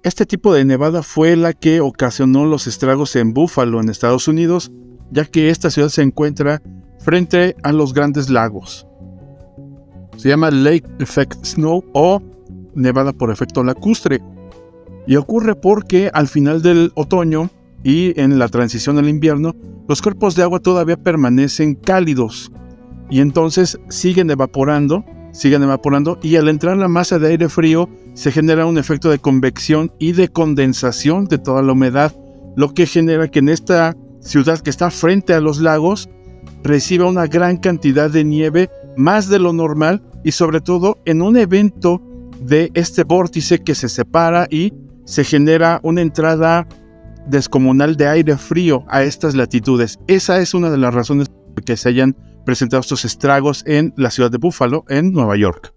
Este tipo de nevada fue la que ocasionó los estragos en Buffalo, en Estados Unidos, ya que esta ciudad se encuentra frente a los Grandes Lagos. Se llama Lake Effect Snow o nevada por efecto lacustre. Y ocurre porque al final del otoño y en la transición al invierno, los cuerpos de agua todavía permanecen cálidos y entonces siguen evaporando y al entrar la masa de aire frío se genera un efecto de convección y de condensación de toda la humedad, lo que genera que en esta ciudad que está frente a los lagos reciba una gran cantidad de nieve, más de lo normal, y sobre todo en un evento de este vórtice que se separa y se genera una entrada descomunal de aire frío a estas latitudes. Esa es una de las razones por que se hayan presentado estos estragos en la ciudad de Buffalo, en Nueva York.